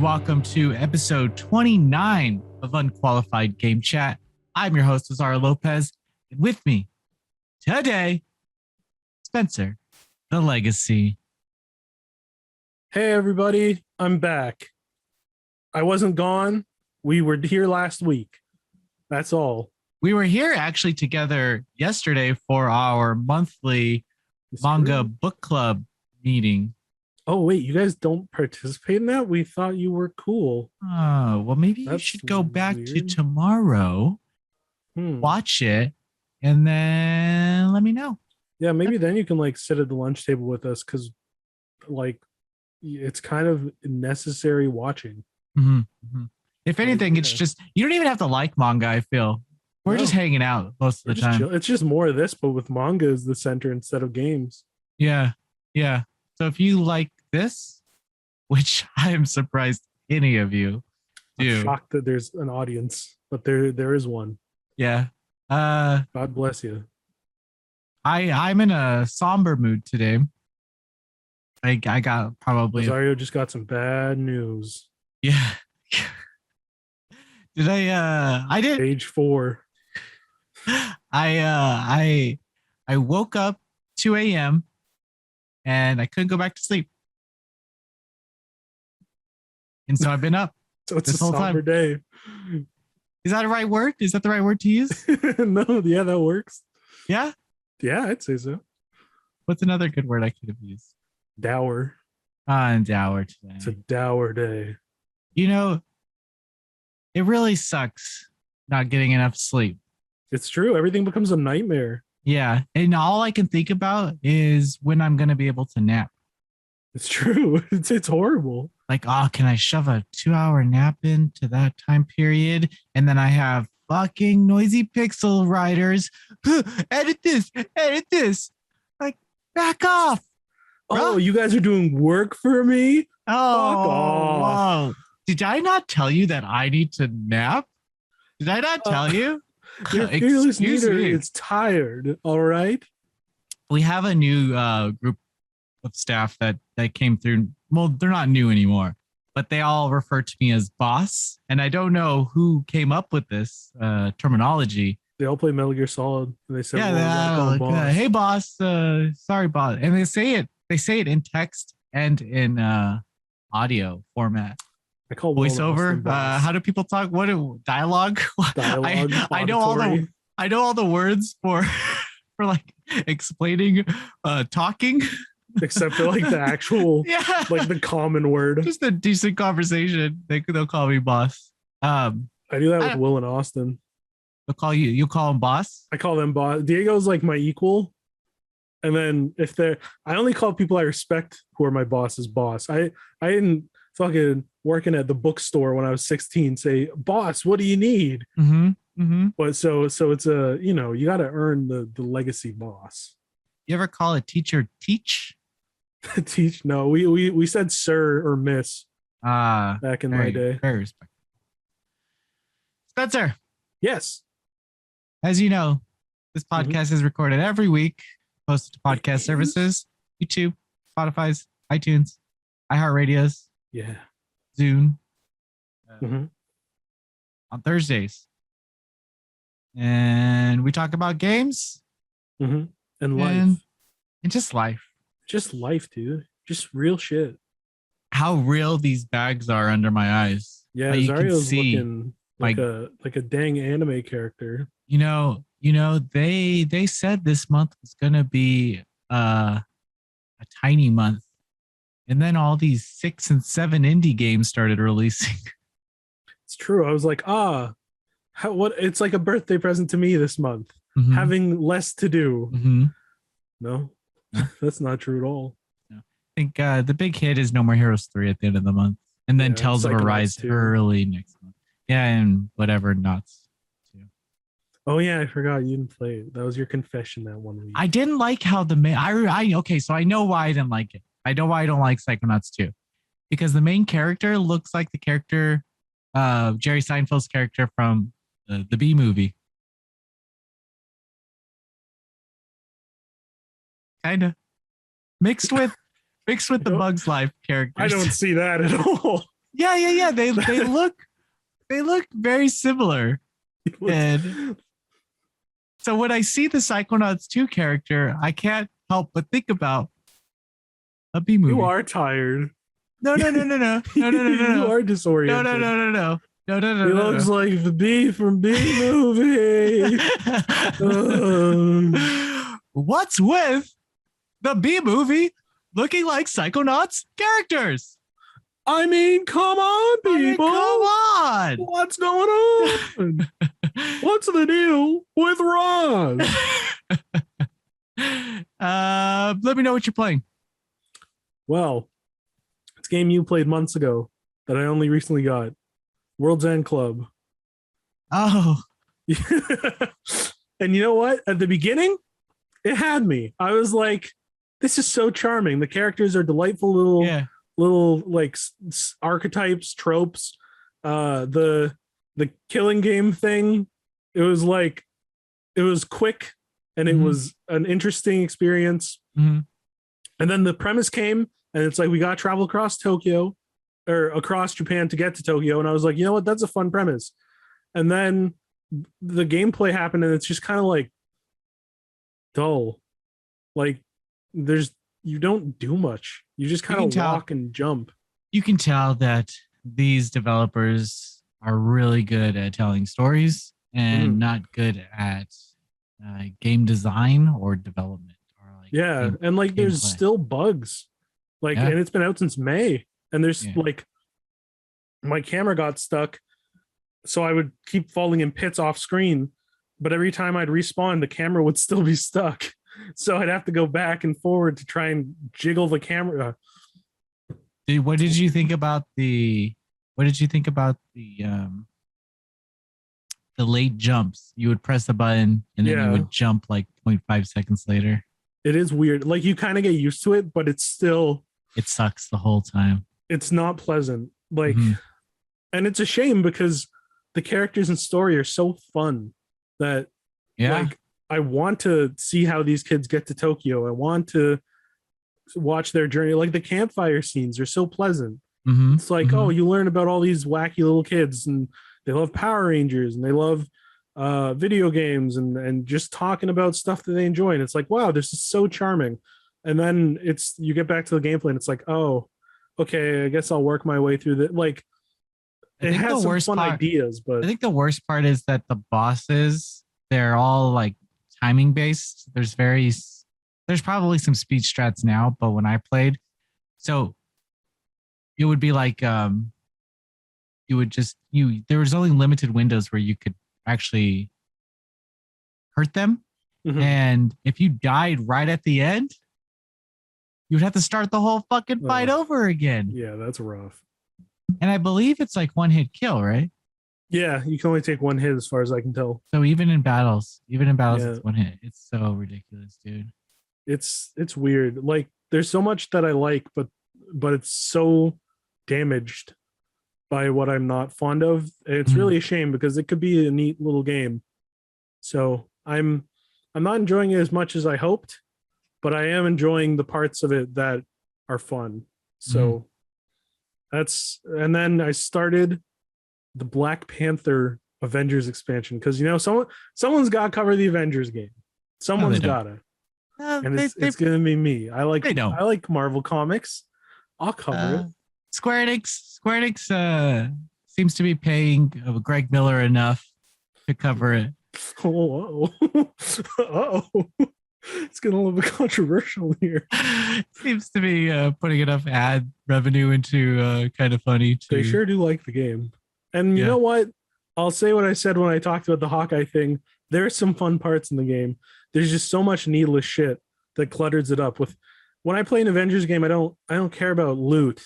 and welcome to episode 29 of Unqualified Game Chat. I'm your host, Azara Lopez, and with me today, Spencer, the Legacy. Hey, everybody, I'm back. I wasn't gone. We were here last week. That's all. We were here actually together yesterday for our monthly manga book club meeting. Oh, wait, you guys don't participate in that? We thought you were cool. Oh, well, maybe you should go back to tomorrow, watch it, and then let me know. Yeah, maybe then you can like sit at the lunch table with us because like it's kind of necessary watching. Mm-hmm. Mm-hmm. If anything, it's just, you don't even have to like manga, I feel. We're just hanging out most of the time. It's just more of this, but with manga as the center instead of games. Yeah. Yeah. So if you like this, which I am surprised any of you do. I'm shocked that there's an audience, but there is one. Yeah. God bless you. I'm in a somber mood today. I got probably Rosario just got some bad news. Yeah. Did I did Page 4. I woke up 2 a.m. and I couldn't go back to sleep. And so I've been up. So it's a somber day. Is that the right word? Is that the right word to use? No, yeah, that works. Yeah? Yeah, I'd say so. What's another good word I could have used? Dour. Dour today. It's a dour day. You know, it really sucks not getting enough sleep. It's true. Everything becomes a nightmare. Yeah. And all I can think about is when I'm going to be able to nap. It's true. It's horrible. Like, can I shove a 2-hour nap into that time period? And then I have fucking noisy pixel writers. Edit this. Like, back off. Oh, you guys are doing work for me? Oh, wow. Did I not tell you that I need to nap? Did I not tell you? Your fearless leader is tired, all right? We have a new group of staff that came through. Well, they're not new anymore, but they all refer to me as boss. And I don't know who came up with this terminology. They all play Metal Gear Solid. And they said, boss. Hey, boss. Sorry, boss. And they say it in text and in audio format. I call voiceover. How do people talk? What dialogue? I know all the words for like explaining talking. Except for like the actual like the common word. Just a decent conversation. They'll call me boss. I do that with Will and Austin. They'll call you. You call him boss? I call them boss. Diego's like my equal. And then I only call people I respect who are my boss's boss. I didn't fucking working at the bookstore when I was 16 say, boss, what do you need? Mm-hmm. Mm-hmm. But so it's you got to earn the legacy boss. You ever call a teacher teach? Teach? No, we said sir or miss back in my day. Very respectful. Spencer. Yes. As you know, this podcast is recorded every week, posted to podcast services, YouTube, Spotify's, iTunes, iHeartRadios, Zune, on Thursdays. And we talk about games and life. And just life. Just life, dude. Just real shit. How real these bags are under my eyes. Yeah, Zario's looking like a dang anime character. You know, they said this month was gonna be a tiny month. And then all these 6 and 7 indie games started releasing. It's true. I was like, what? It's like a birthday present to me this month. Mm-hmm. Having less to do. Mm-hmm. No, that's not true at all. No. I think the big hit is No More Heroes 3 at the end of the month. And then Tales of Arise early next month. Yeah, and whatever Nuts too. Oh yeah, I forgot you didn't play it. That was your confession that one week. I didn't like how so I know why I didn't like it. I know why I don't like Psychonauts 2. Because the main character looks like the character Jerry Seinfeld's character from the B movie. Kind of mixed with the Bugs Life characters. I don't see that at all. Yeah. They look very similar. And so when I see the Psychonauts 2 character, I can't help but think about a B movie. You are tired. No. You are disoriented. No. He looks like the B from B movie. What's with the B movie looking like Psychonauts characters? I mean, come on, people. Come on. What's going on? What's the deal with Roz? Let me know what you're playing. Well, it's a game you played months ago that I only recently got. World's End Club. Oh. And you know what? At the beginning, it had me. I was like, this is so charming. The characters are delightful little like archetypes, tropes. The killing game thing, it was quick and it was an interesting experience. Mm-hmm. And then the premise came and it's like we got to travel across Tokyo or across Japan to get to Tokyo. And I was like, you know what? That's a fun premise. And then the gameplay happened and it's just kind of like dull. Like you don't do much. You just kind of walk and jump. You can tell that these developers are really good at telling stories and not good at game design or development. And like there's still bugs. And it's been out since May. And there's like my camera got stuck. So I would keep falling in pits off screen. But every time I'd respawn, the camera would still be stuck. So I'd have to go back and forward to try and jiggle the camera. What did you think about the late jumps? You would press the button and then you would jump like 0.5 seconds later. It is weird. Like you kind of get used to it, but it sucks the whole time. It's not pleasant. And it's a shame because the characters and story are so fun that I want to see how these kids get to Tokyo. I want to watch their journey. Like the campfire scenes are so pleasant. It's like, oh, you learn about all these wacky little kids and they love Power Rangers and they love video games and just talking about stuff that they enjoy. And it's like, wow, this is so charming. And then you get back to the gameplay and it's like, oh, okay, I guess I'll work my way through that. Like it has some fun ideas, but I think the worst part is that the bosses, they're all like timing based. There's probably some speed strats now, but when I played, so it would be like there was only limited windows where you could actually hurt them. And if you died right at the end, you'd have to start the whole fucking fight over again. Yeah, that's rough. And I believe it's like one hit kill, right? Yeah, you can only take one hit as far as I can tell. So even in battles, it's one hit. It's so ridiculous, dude. It's weird. Like there's so much that I like, but it's so damaged by what I'm not fond of. It's really a shame because it could be a neat little game. So I'm not enjoying it as much as I hoped, but I am enjoying the parts of it that are fun. So and then I started the Black Panther Avengers expansion because someone's got to cover the Avengers game. Someone's gotta, and it's gonna be me. I like Marvel comics. I'll cover it. Square Enix seems to be paying Greg Miller enough to cover it. It's getting a little bit controversial here. Seems to be putting enough ad revenue into kind of funny too. They sure do like the game. And you know what? I'll say what I said when I talked about the Hawkeye thing. There's some fun parts in the game. There's just so much needless shit that clutters it up. When I play an Avengers game, I don't care about loot.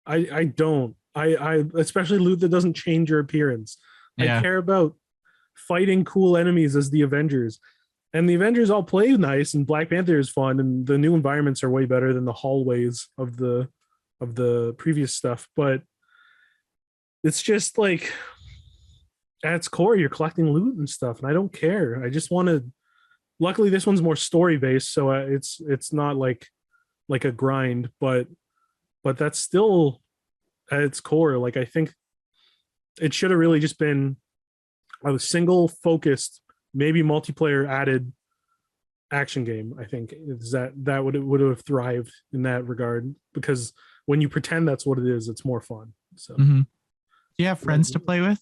I don't. I especially loot that doesn't change your appearance. I care about fighting cool enemies as the Avengers. And the Avengers all play nice, and Black Panther is fun, and the new environments are way better than the hallways of the previous stuff. But it's just like at its core, you're collecting loot and stuff, and I don't care. I just want to. Luckily, this one's more story based, so it's not like a grind, but that's still at its core. Like I think it should have really just been a single focused, maybe multiplayer added action game. I think is that would have thrived in that regard, because when you pretend that's what it is, it's more fun. So Do you have friends to play with?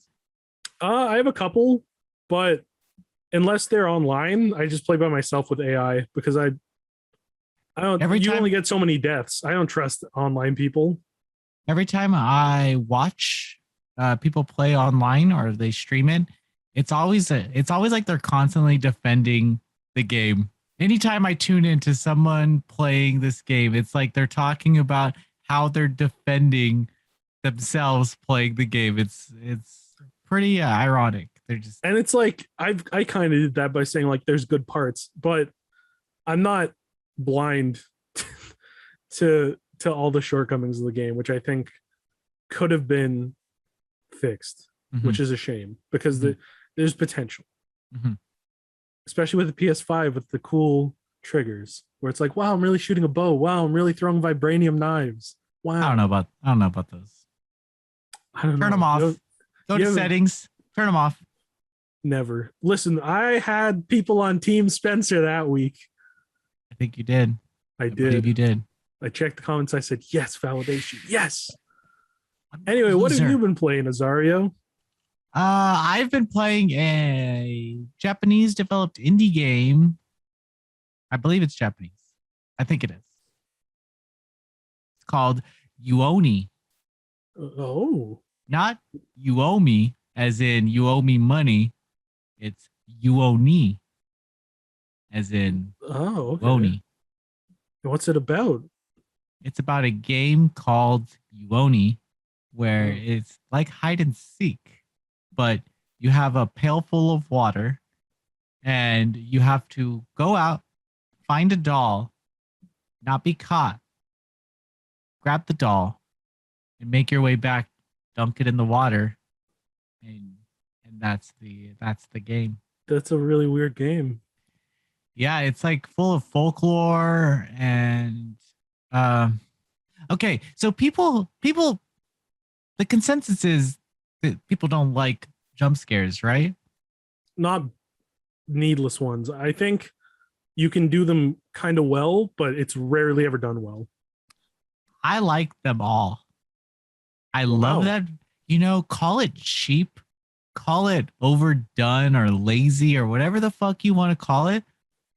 I have a couple, but unless they're online, I just play by myself with AI because I don't. Every You time only get so many deaths. I don't trust online people. every time I watch people play online or they stream it, it's always like they're constantly defending the game. Anytime I tune into someone playing this game, it's like they're talking about how they're defending themselves playing the game. It's pretty ironic. They're just And it's like I kind of did that by saying like there's good parts, but I'm not blind to all the shortcomings of the game, which I think could have been fixed, which is a shame because there's potential, especially with the PS5 with the cool triggers where it's like, wow, I'm really shooting a bow. Wow, I'm really throwing vibranium knives. Wow. I don't know about those. I don't know. Turn them off. Go to settings. Turn them off. Never. Listen, I had people on Team Spencer that week. I think you did. I did. Believe you did. I checked the comments. I said, yes, validation. Yes. Anyway, what have you been playing, Azario? I've been playing a Japanese developed indie game. I believe it's Japanese. I think it is. It's called Uoni. Oh. Not you owe me, as in you owe me money. It's Uoni, as in okay. Uoni. What's it about? It's about a game called Uoni, where it's like hide and seek, but you have a pail full of water and you have to go out, find a doll, not be caught, grab the doll, and make your way back, dunk it in the water, and that's the game. That's a really weird game. Yeah, it's like full of folklore and okay, so people the consensus is that people don't like jump scares, right? Not needless ones. I think you can do them kind of well, but it's rarely ever done well. I like them all. I love that. Call it cheap, call it overdone or lazy or whatever the fuck you want to call it.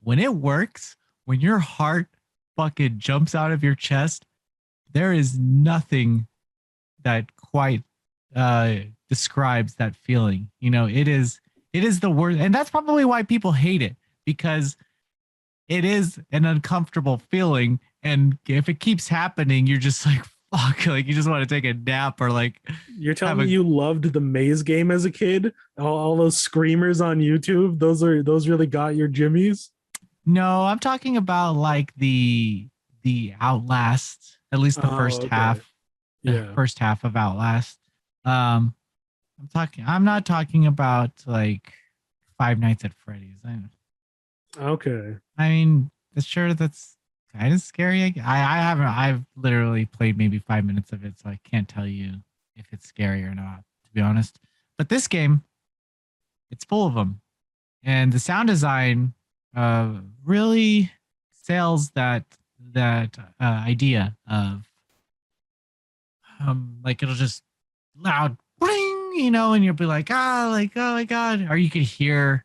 When it works, when your heart fucking jumps out of your chest, there is nothing that quite describes that feeling. It is the worst, and that's probably why people hate it, because it is an uncomfortable feeling, and if it keeps happening, you're just like, fuck, like you just want to take a nap, or like you're telling me you loved the maze game as a kid, all those screamers on YouTube, those really got your jimmies. No, I'm talking about like the Outlast, at least the first half. The first half of Outlast. I'm not talking about like Five Nights at Freddy's. Okay. I mean, sure, that's kind of scary. I've literally played maybe 5 minutes of it, so I can't tell you if it's scary or not, to be honest. But this game, it's full of them. And the sound design really sells that idea of like it'll just loud bling, and you'll be like, like, oh my god, or you could hear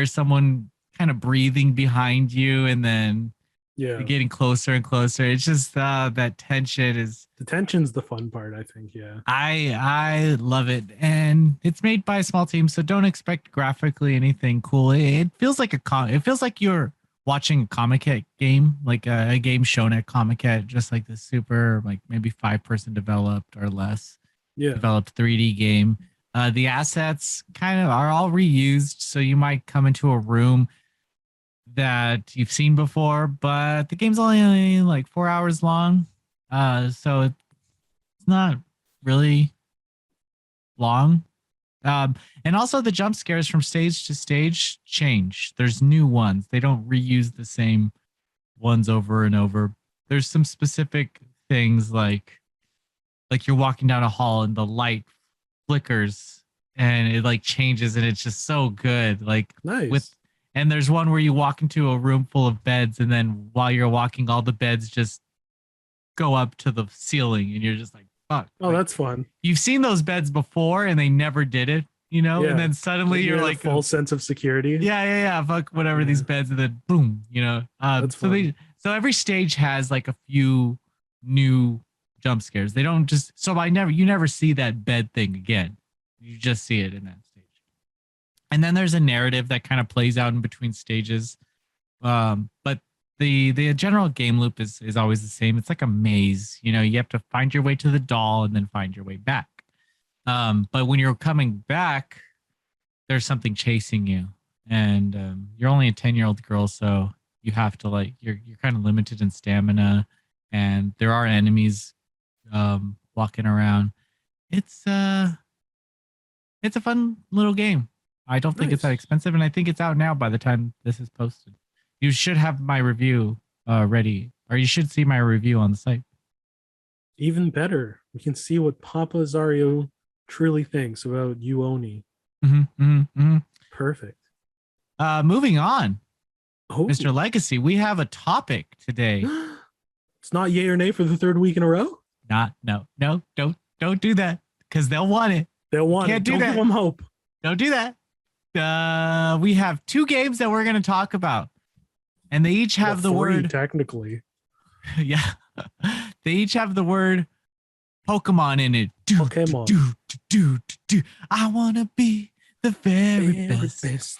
someone kind of breathing behind you, and then you're getting closer and closer. It's just that tension is the tension's the fun part, I think. I love it, and it's made by a small team, so don't expect graphically anything cool. It feels like it feels like you're watching a Comic-Con game, like a game shown at Comic-Con, just like this super, like maybe 5-person developed or less developed 3D game. The assets kind of are all reused, so you might come into a room that you've seen before, but the game's only like 4 hours long, so it's not really long. And also the jump scares from stage to stage change. There's new ones. They don't reuse the same ones over and over. There's some specific things like like you're walking down a hall and the light flickers and it like changes and it's just so good. Like with Nice. and there's one where you walk into a room full of beds and then while you're walking all the beds just go up to the ceiling and you're just like fuck. Oh, Like that's fun. you've seen those beds before and they never did it, you know? And Yeah. then suddenly You you're had a like full sense of security. yeah, fuck whatever these Yeah. beds and then boom, you know. That's So fun. so every stage has like a few new jump scares. They don't just so I never you never see that bed thing again. You just see it in that stage. And then there's a narrative that kind of plays out in between stages. But the general game loop is always the same. It's like a maze. You know, you have to find your way to the doll and then find your way back. But when you're coming back, there's something chasing you, and you're only a 10-year-old girl, so you have to like you're kind of limited in stamina, and there are enemies walking around. It's uh it's a fun little game. I don't think it's that Nice. expensive, and I think it's out now by the time this is posted. You should have my review ready, or you should see my review on the site. Even better. We can see what Papa Zario truly thinks about Uoni. Perfect. Moving on, Oh, Mr. Legacy, we have a topic today. it's not yay or nay for the third week in a row. No, don't do that because they'll want it. They'll want Can't it. do Don't that. give them hope. Don't do that. We have two games that we're going to talk about, and they each have the Well, three, word. technically. Yeah, they each have the word Pokemon in it. Pokemon. Do. I want to be the very best.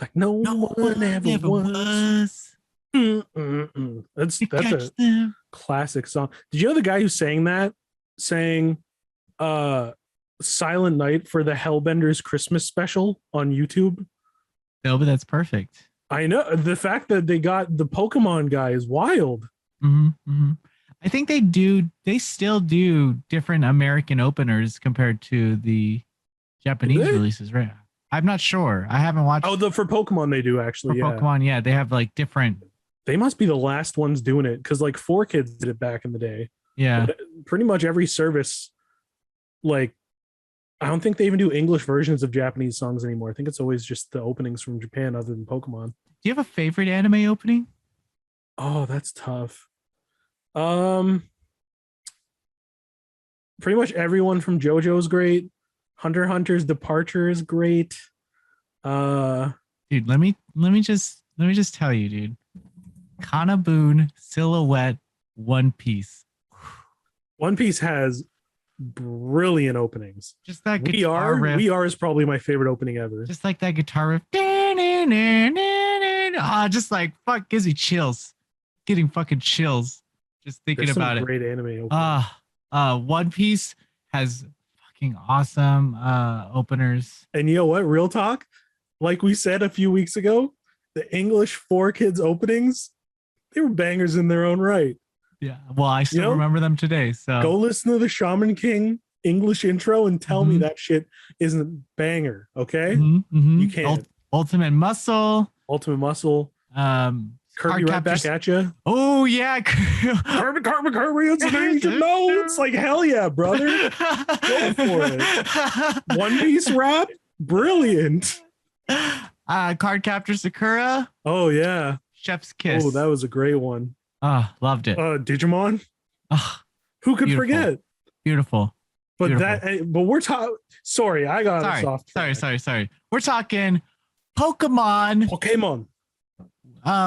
Like no one ever was. That's To catch a them. classic song. Did you know the guy who sang that sang Silent Night for the Hellbenders Christmas special on YouTube? No, but that's perfect. I know the fact that they got the Pokemon guy is wild. I think they still do different American openers compared to the Japanese they? releases, right? I'm not sure. I haven't watched Oh, for Pokemon they do for actually. Yeah. Pokemon. Yeah, they have like different. They must be the last ones doing it because like 4Kids did it back in the day. Yeah, Pretty much every service, like I don't think they even do English versions of Japanese songs anymore. I think it's always just the openings from Japan other than Pokemon. do you have a favorite anime opening? Oh, that's tough. Pretty much everyone from JoJo's great. Hunter x Hunter's Departure is great. Dude, let me just tell you, dude. Kanabun, Silhouette, One Piece. One Piece has brilliant openings. Just that We guitar Are riff. We Are is probably my favorite opening ever. Just like that guitar riff. Just like fuck gives you chills. Getting fucking chills. Just thinking There's some about it. great anime openings. One Piece has fucking awesome openers. And you know what? Real talk, like we said a few weeks ago, the English 4Kids openings, they were bangers in their own right. Yeah. Well, I still remember them today. So Go listen to the Shaman King English intro and tell me that shit isn't banger. Okay. You can't. Ultimate Muscle. Ultimate Muscle. Kirby right back at you. Oh yeah. Kirby, it's an ancient. No, it's like hell yeah, brother. Go for it. One Piece rap, brilliant. Card Captor Sakura. Oh yeah. Chef's Kiss. Oh, that was a great one. Loved it. Digimon. Who could Beautiful. forget? Beautiful. But Beautiful. but we're talking. Sorry, I got us off track. Sorry. We're talking Pokemon.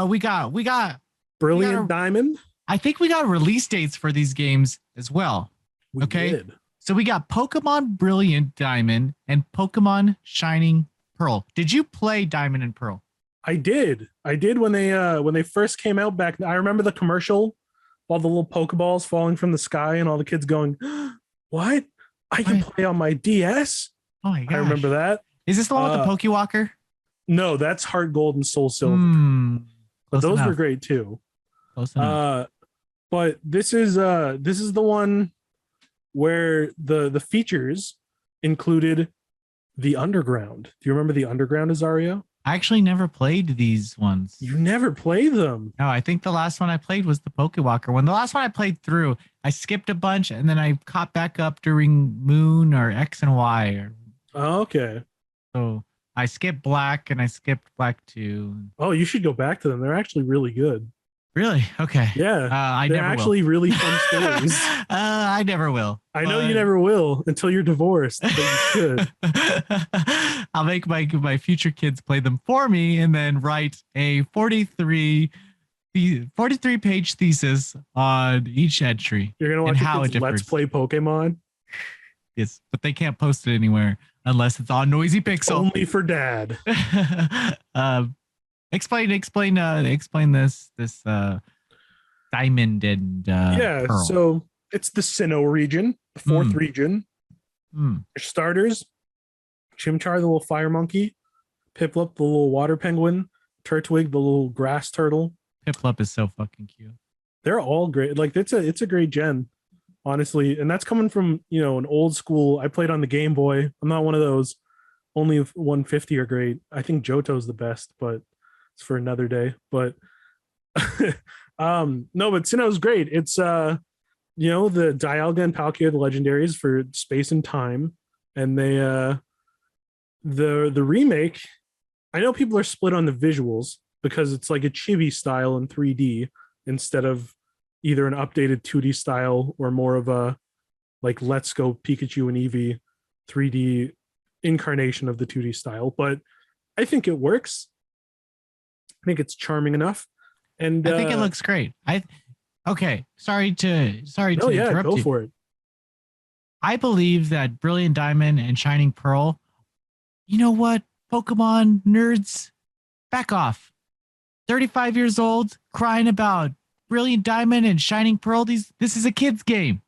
We got Brilliant Diamond. I think we got release dates for these games as well. We did. So we got Pokemon Brilliant Diamond and Pokemon Shining Pearl. Did you play Diamond and Pearl? I did when they first came out back. I remember the commercial, all the little Pokeballs falling from the sky, and all the kids going, "What? I can play on my DS." Oh my god! I remember that. Is this the one with the Pokewalker? No, that's Heart Gold and Soul Silver. But those were great too. Close enough. But this is the one where the features included the Underground. Do you remember the Underground, Azario? I actually never played these ones. You never play them. No, I think the last one I played was the Pokewalker one. The last one I played through, I skipped a bunch and then I caught back up during Moon or X and Y. Oh, okay. So I skipped Black and I skipped Black 2. Oh, you should go back to them. They're actually really good. Really? Okay. Yeah, I they're never will. actually really fun stories. I never will. I know you never will until you're divorced, but you should. I'll make my future kids play them for me and then write a 43 page thesis on each entry You're gonna and watch your how it kids differs. Let's Play Pokemon Yes, but they can't post it anywhere unless it's on Noisy Pixel. only for dad. Explain this diamond and Yeah, pearl. so it's the Sinnoh region, the fourth Mm. region. Mm. Your starters: Chimchar, the little fire monkey; Piplup, the little water penguin; Turtwig, the little grass turtle. Piplup is so fucking cute. They're all great. Like it's a great gen, honestly. And that's coming from an old school. I played on the Game Boy. I'm not one of those. Only 150 are great. I think Johto's the best, but it's for another day. But no, but Sinnoh's great. It's the Dialga and Palkia, the legendaries for space and time, and they the remake. I know people are split on the visuals because it's like a chibi style in 3D instead of either an updated 2D style or more of a like Let's Go Pikachu and Eevee 3D incarnation of the 2D style. But I think it works. I think it's charming enough. And I think it looks great. Okay. Sorry to interrupt go you. for it. I believe that Brilliant Diamond and Shining Pearl, you know what? Pokemon nerds, back off. 35 years old, crying about Brilliant Diamond and Shining Pearl. This is a kid's game.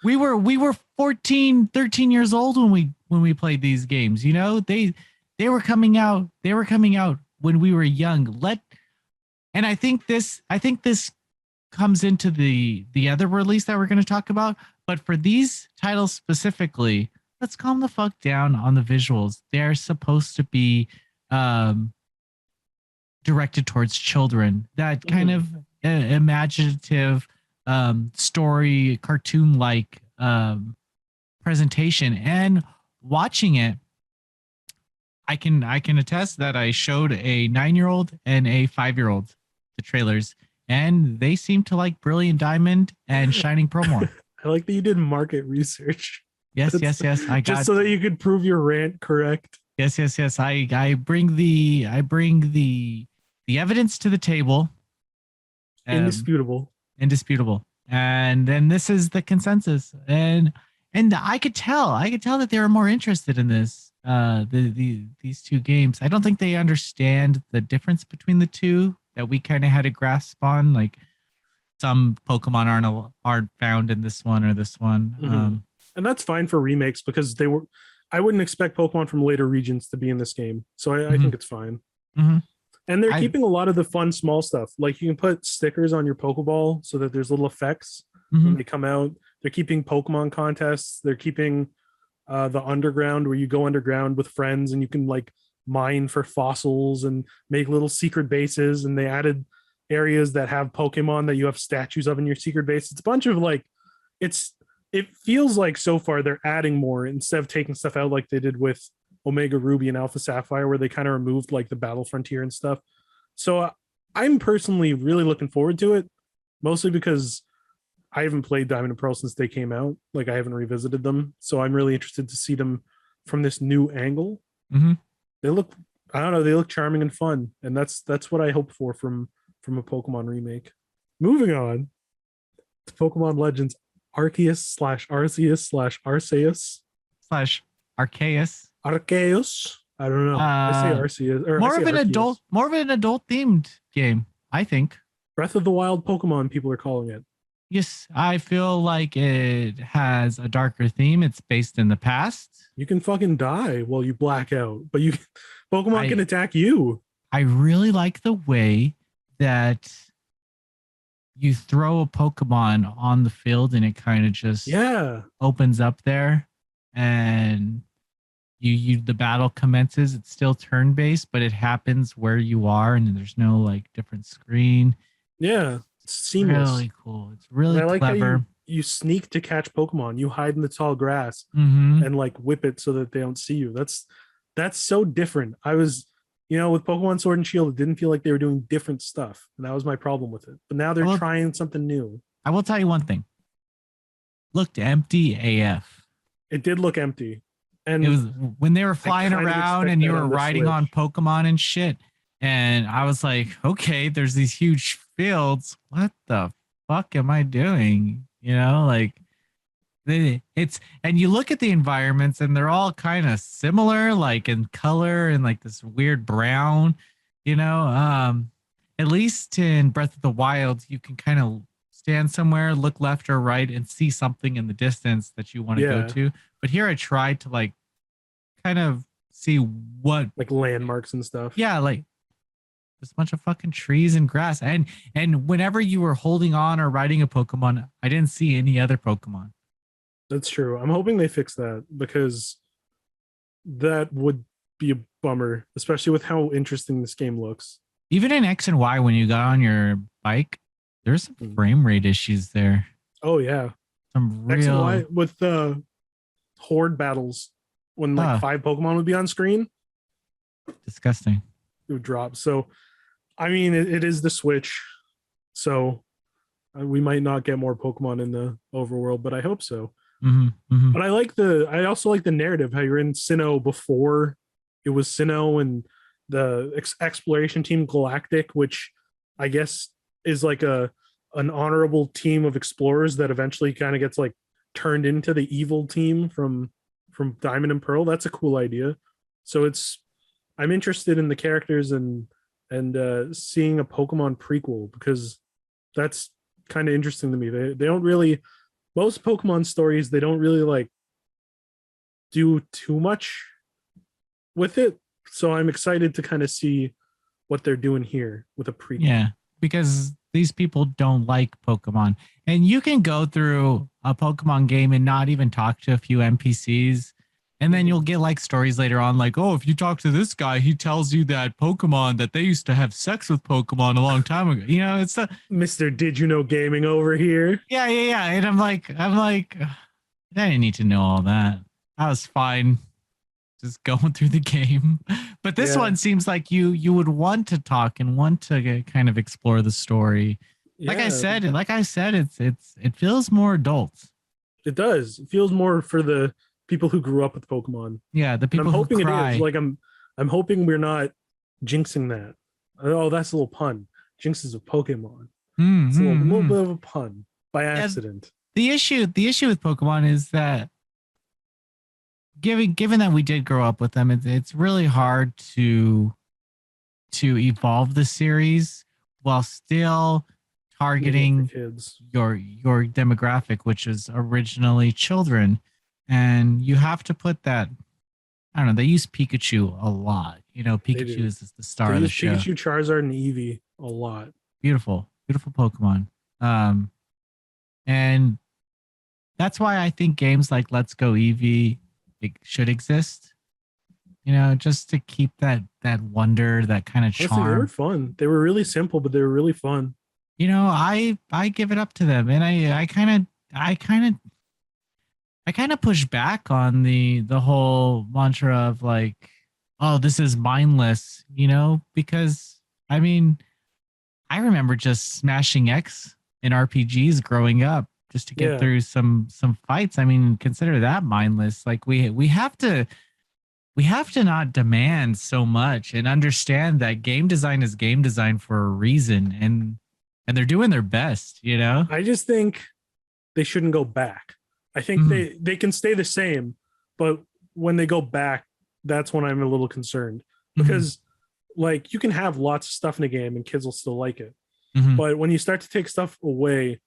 We were 14, 13 years old when we played these games. They were coming out. They were coming out when we were young. And I think this comes into the other release that we're going to talk about. But for these titles specifically, let's calm the fuck down on the visuals. They're supposed to be directed towards children. That kind of imaginative story, cartoon-like presentation. And watching it, I can attest that I showed a 9-year-old and a 5-year-old the trailers, and they seem to like Brilliant Diamond and Shining Pearl more. I like that you did market research. Yes. I got just so that you could prove your rant correct. Yes. I bring the evidence to the table. Indisputable. And then this is the consensus. And I could tell that they were more interested in this. These two games. I don't think they understand the difference between the two that we kind of had a grasp on. Like some Pokemon aren't found in this one or this one. Mm-hmm. And that's fine for remakes because I wouldn't expect Pokemon from later regions to be in this game. So I think it's fine. Mm-hmm. And they're keeping a lot of the fun small stuff. Like you can put stickers on your Pokeball so that there's little effects when they come out. They're keeping Pokemon contests. They're keeping the underground where you go underground with friends and you can like mine for fossils and make little secret bases. And they added areas that have Pokemon that you have statues of in your secret base. It's a bunch of like, it feels like so far they're adding more instead of taking stuff out like they did with Omega Ruby and Alpha Sapphire, where they kind of removed like the battle frontier and stuff. So I'm personally really looking forward to it, mostly because I haven't played Diamond and Pearl since they came out. Like I haven't revisited them. So I'm really interested to see them from this new angle. Mm-hmm. They look charming and fun. And that's what I hope for from a Pokemon remake. Moving on to Pokemon Legends Arceus/Arceus/Arceus /Arceus. Arceus. I don't know. I say Arceus. Or More of an Arceus. adult themed game, I think. Breath of the Wild Pokemon, people are calling it. Yes, I feel like it has a darker theme. It's based in the past. You can fucking die while you black out, but Pokemon can attack you. I really like the way that you throw a Pokemon on the field and it kind of just opens up there. And the battle commences. It's still turn based, but it happens where you are, and there's no like different screen. Yeah, it's seamless. Really cool. It's And really I like how clever. you sneak to catch Pokemon. You hide in the tall grass Mm-hmm. and like whip it so that they don't see you. That's so different. I was, with Pokemon Sword and Shield, it didn't feel like they were doing different stuff, and that was my problem with it. But now I they're will trying something new. I will tell you one thing. Looked empty AF. It did look empty, It and was when they were I flying kind of around expect and you that were on the riding on Switch. Pokemon and shit. And I was like, okay, there's these huge fields. What the fuck am I doing? Like it's and you look at the environments and they're all kind of similar, like in color and like this weird brown, you know. At least in Breath of the Wild, you can kind of stand somewhere, look left or right, and see something in the distance that you want to go Yeah, to. But here I tried to like kind of see what, like landmarks and stuff. yeah, like there's a bunch of fucking trees and grass. And whenever you were holding on or riding a Pokemon, I didn't see any other Pokemon. That's true. I'm hoping they fix that because that would be a bummer, especially with how interesting this game looks. Even in X and Y, when you got on your bike, there's some Mm. frame rate issues there. Oh yeah, Some X and Y real with the horde battles when like uh 5 Pokemon would be on screen, disgusting. it would drop. So I mean, it is the Switch, so we might not get more Pokemon in the overworld, but I hope so. Hmm. Hmm. But I also like the narrative how you're in Sinnoh before it was Sinnoh and the exploration team Galactic, which I guess is like an honorable team of explorers that eventually kind of gets like turned into the evil team from Diamond and Pearl. That's a cool idea. So I'm interested in the characters and seeing a Pokemon prequel because that's kind of interesting to me. They don't really, most Pokemon stories, they don't really like do too much with it. So I'm excited to kind of see what they're doing here with a prequel. Yeah, because these people don't like Pokemon. And you can go through a Pokemon game and not even talk to a few NPCs. And then you'll get like stories later on, like, oh, if you talk to this guy, he tells you that Pokemon that they used to have sex with Pokemon a long time ago. It's a Mr. Did You Know Gaming over here. yeah, yeah, yeah. And I'm like, "Ugh, I didn't need to know all that. I was fine just going through the game. But this Yeah. one seems like you would want to talk and want to kind of explore the story. Yeah, Like I said, it feels more adult. it does. It feels more for the people who grew up with Pokemon. Yeah, the And I'm people who hoping it is. cry. Like I'm hoping we're not jinxing that. Oh, that's a little pun. Jinx is a Pokemon. Mm, It's a mm, little mm. bit of a pun by Yeah, accident. the issue with Pokemon is that given that we did grow up with them, it's really hard to evolve the series while still Making it for targeting kids. your demographic, which is originally children. And you have to put that, I don't know, they use Pikachu a lot. They Pikachu do. is the star They of the use show. Pikachu, Charizard, and Eevee a lot. Beautiful, beautiful Pokemon. Um, and that's why I think games like Let's Go Eevee should exist. Just to keep that wonder, that kind of Honestly, they were charm. fun. They were really simple, but they were really fun. I give it up to them, and I kind of push back on the whole mantra of like, oh, this is mindless, because I mean, I remember just smashing X in RPGs growing up just to get Yeah, through some fights. I mean, consider that mindless. Like we have to not demand so much and understand that game design is game design for a reason, and they're doing their best. I just think they shouldn't go back. I think Mhm. they can stay the same, but when they go back, that's when I'm a little concerned Mhm. because like you can have lots of stuff in a game and kids will still like it. Mhm. But when you start to take stuff away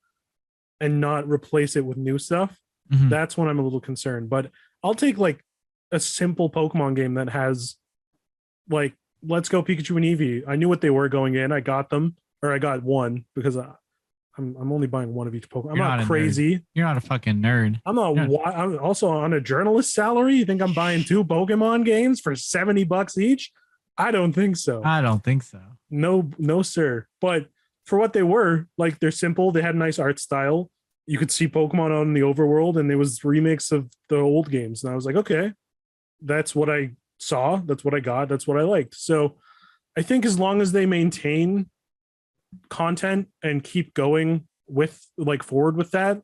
and not replace it with new stuff, Mhm. that's when I'm a little concerned. But I'll take like a simple Pokemon game that has like Let's Go Pikachu and Eevee. I knew what they were going in. I got them, or I got one because I'm only buying one of each Pokemon. I'm You're not not a nerd. crazy. You're not a fucking nerd. I'm not. Yeah. I'm also on a journalist salary. You think I'm buying 2 Pokemon games for $70 each? I don't think so. I don't think so. No, no, sir. But for what they were, like they're simple. They had a nice art style. You could see Pokemon out in the overworld, and it was remakes of the old games. And I was like, okay, that's what I saw. That's what I got. That's what I liked. So I think as long as they maintain content and keep going with like forward with that,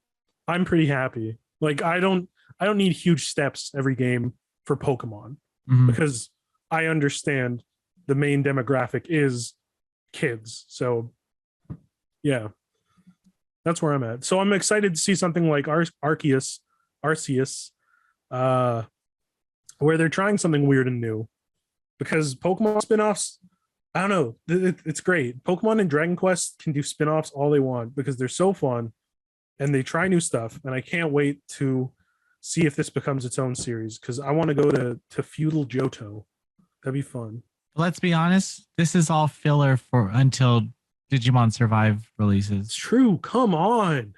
I'm pretty happy. Like I don't need huge steps every game for Pokemon Mhm. because I understand the main demographic is kids. So yeah, that's where I'm at. So I'm excited to see something like Arceus, uh, where they're trying something weird and new. Because Pokemon spin-offs, I don't know, it's great. Pokemon and Dragon Quest can do spin-offs all they want because they're so fun and they try new stuff. And I can't wait to see if this becomes its own series because I want to go to feudal Johto. That'd be fun. Let's be honest. This is all filler for until Digimon Survive It's releases. true. Come on.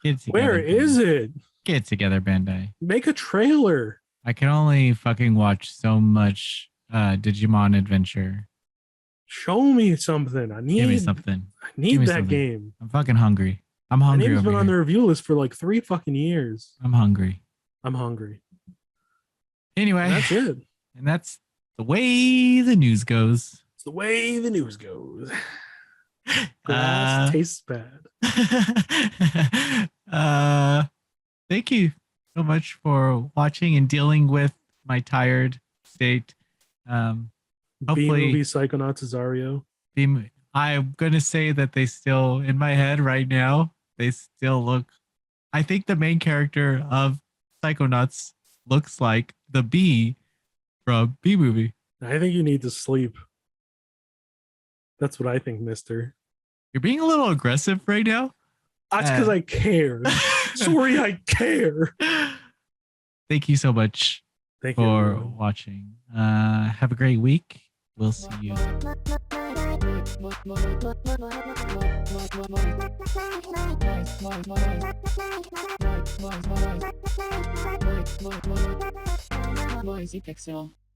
Get it together, Where is Bandai. it? Get it together, Bandai. Make a trailer. I can only fucking watch so much Digimon Adventure. Show me something. Give me something. I Give need me that something. game. I'm fucking hungry. I'm My hungry name's over been on the here. review list for like 3 fucking years. I'm hungry. I'm hungry. Anyway, And that's it. and that's the way the news goes. It's the way the news goes. Grass tastes bad. Thank you so much for watching and dealing with my tired state. Hopefully, B-movie Psychonauts Azario. I'm gonna say that they still, in my head right now, they still look. I think the main character of Psychonauts looks like the bee from B movie. I think you need to sleep. That's what I think, mister. You're being a little aggressive right now. That's because I care. Sorry, I care. Thank you so much Thank you. for everyone. watching. Have a great week. We'll see you. Noisy Pixel.